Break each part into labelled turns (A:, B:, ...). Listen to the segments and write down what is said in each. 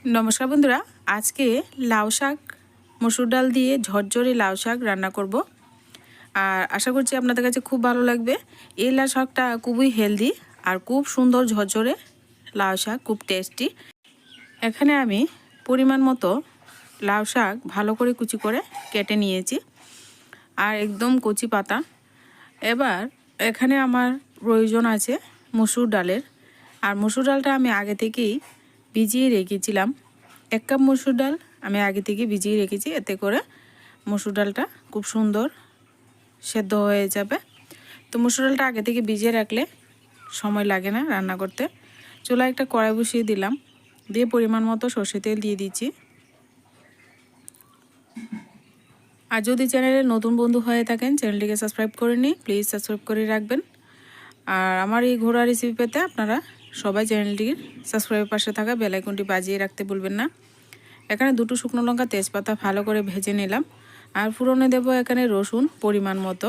A: नमस्कार बंधुरा आज के लाउ शाक मसुर डाल दिए झरझरे लाउ शाक रान्ना करब और आशा करছি আপনাদের কাছে খুব ভালো লাগবে। এই লাউ শাকটা খুবই হেলদি আর খুব সুন্দর ঝরঝরে লাউ শাক, খুব টেস্টি। এখানে আমি পরিমাণ মতো লাউ শাক ভালো করে কুচি করে কেটে নিয়েছি আর একদম কচি পাতা। এবার এখানে আমার প্রয়োজন আছে মসুর ডালের, আর মসুর ডালটা আমি আগে থেকেই ভিজিয়ে রেখেছিলাম। 1 কাপ মসুর ডাল আমি আগে থেকে ভিজিয়ে রেখেছি, এতে করে মসুর ডালটা খুব সুন্দর সেদ্ধ হয়ে যাবে। তো মসুর ডালটা আগে থেকে ভিজিয়ে রাখলে সময় লাগে না রান্না করতে। চুলায় একটা কড়াই বসিয়ে দিলাম, দিয়ে পরিমাণ মতো সরষে তেল দিয়ে দিচ্ছি। আর যদি চ্যানেলে নতুন বন্ধু হয়ে থাকেন চ্যানেলটিকে সাবস্ক্রাইব করে নিন, প্লিজ সাবস্ক্রাইব করে রাখবেন। আর আমার এই ঘোড়া রেসিপি পেতে আপনারা সবাই চ্যানেলটির সাবস্ক্রাইবের পাশে থাকা বেল আইকনটি বাজিয়ে রাখতে ভুলবেন না। এখানে 2টো শুকনো লঙ্কা তেজপাতা ভালো করে ভেজে নিলাম। আর ফোড়নে দেব এখানে রসুন পরিমাণ মতো।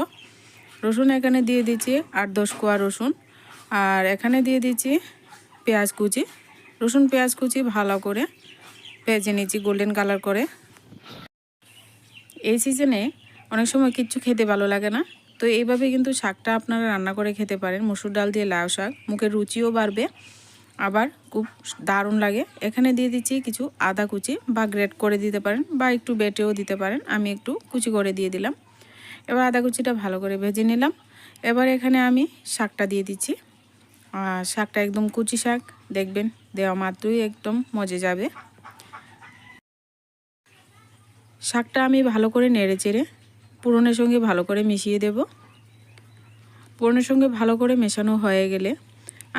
A: রসুন এখানে দিয়ে দিচ্ছি 8-10 কোয়া রসুন, আর এখানে দিয়ে দিচ্ছি পেঁয়াজ কুচি। রসুন পেঁয়াজ কুচি ভালো করে ভেজে নিচ্ছি গোল্ডেন কালার করে। এই সিজনে অনেক সময় কিচ্ছু খেতে ভালো লাগে না, তো এইভাবে কিন্তু শাকটা আপনারা রান্না করে খেতে পারেন। মসুর ডাল দিয়ে লাউ শাক, মুখের রুচিও বাড়বে, আবার খুব দারুণ লাগে। এখানে দিয়ে দিচ্ছি কিছু আদা কুচি, বা গ্রেট করে দিতে পারেন বা একটু বেটেও দিতে পারেন, আমি একটু কুচি করে দিয়ে দিলাম। এবার আদা কুচিটা ভালো করে ভেজে নিলাম। এবার এখানে আমি শাকটা দিয়ে দিচ্ছি। শাকটা একদম কুচি শাক, দেখবেন দেওয়া মাত্রই একদম মজে যাবে। শাকটা আমি ভালো করে নেড়ে চেড়ে পুরনের সঙ্গে ভালো করে মিশিয়ে দেব। পুরনের সঙ্গে ভালো করে মেশানো হয়ে গেলে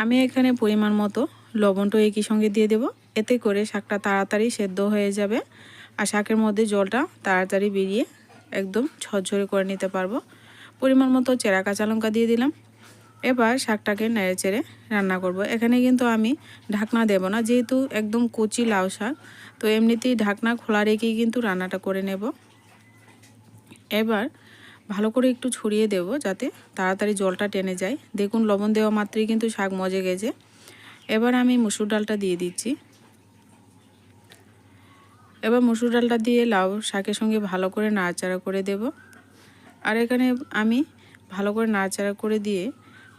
A: আমি এখানে পরিমাণ মতো লবণটা একই সঙ্গে দিয়ে দেব, এতে করে শাকটা তাড়াতাড়ি সেদ্ধ হয়ে যাবে আর শাকের মধ্যে জলটা তাড়াতাড়ি বেরিয়ে একদম ঝরঝরে করে নিতে পারবো। পরিমাণ মতো চেরা কাঁচা লঙ্কা দিয়ে দিলাম। এবার শাকটাকে নেড়ে চেড়ে রান্না করব। এখানে কিন্তু আমি ঢাকনা দেব না, যেহেতু একদম কচি লাউ শাক, তো এমনিতেই ঢাকনা খোলা রেখেই কিন্তু রান্নাটা করে নেব। এবার ভালো করে একটু ছড়িয়ে দেব যাতে তাড়াতাড়ি জলটা টেনে যায়। দেখুন লবণ দেওয়া মাত্রই কিন্তু শাক মজে গেছে। এবার আমি মসুর ডালটা দিয়ে দিচ্ছি। এবার মসুর ডালটা দিয়ে লাউ শাকের সঙ্গে ভালো করে নাড়াচাড়া করে দেব। আর এখানে আমি ভালো করে নাড়াচাড়া করে দিয়ে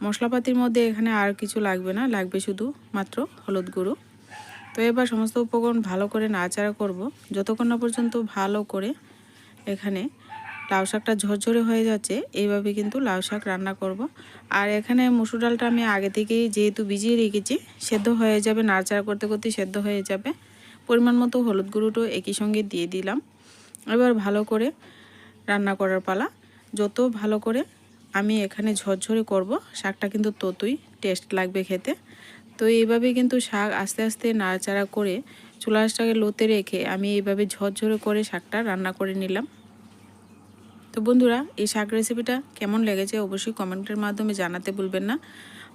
A: মশলাপাতির মধ্যে এখানে আর কিছু লাগবে না, লাগবে শুধু মাত্র হলুদ গুঁড়ো। তো এবার সমস্ত উপকরণ ভালো করে নাড়াচাড়া করব যতক্ষণ না পর্যন্ত ভালো করে এখানে লাউ শাকটা ঝরঝরে হয়ে যাচ্ছে। এইভাবে কিন্তু লাউ শাক রান্না করব। আর এখানে মসুর ডালটা আমি আগে থেকেই যেহেতু ভিজিয়ে রেখেছি, সেদ্ধ হয়ে যাবে, নাড়াচাড়া করতে করতে সেদ্ধ হয়ে যাবে। পরিমাণ মতো হলুদ গুঁড়োটাও একই সঙ্গে দিয়ে দিলাম। এবার ভালো করে রান্না করার পালা। যত ভালো করে আমি এখানে ঝরঝরে করব, শাকটা কিন্তু ততই টেস্ট লাগবে খেতে। তো এইভাবে কিন্তু শাক আস্তে আস্তে নাড়াচাড়া করে চুলা আঁচটাকে লোতে রেখে আমি এইভাবে ঝরঝরে করে শাকটা রান্না করে নিলাম। তো বন্ধুরা, এই শাক রেসিপিটা কেমন লেগেছে অবশ্যই কমেন্টের মাধ্যমে জানাতে ভুলবেন না।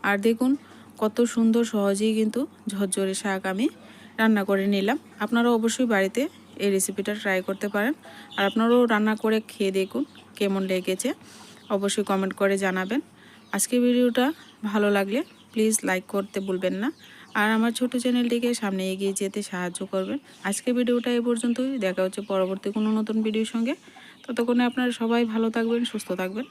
A: আর দেখুন কত সুন্দর সহজেই কিন্তু ঝরঝরে শাক আমি রান্না করে নিলাম। আপনারাও অবশ্যই বাড়িতে এই রেসিপিটা ট্রাই করতে পারেন। আর আপনারাও রান্না করে খেয়ে দেখুন কেমন লেগেছে, অবশ্যই কমেন্ট করে জানাবেন। আজকের ভিডিওটা ভালো লাগলে প্লিজ লাইক করতে ভুলবেন না, আর আমার ছোট চ্যানেলটিকে সামনে এগিয়ে যেতে সাহায্য করবেন। আজকের ভিডিওটা এই পর্যন্তই, দেখা হচ্ছে পরবর্তী কোনো নতুন ভিডিওর সঙ্গে। ততক্ষণে আপনারা সবাই ভালো থাকবেন, সুস্থ থাকবেন।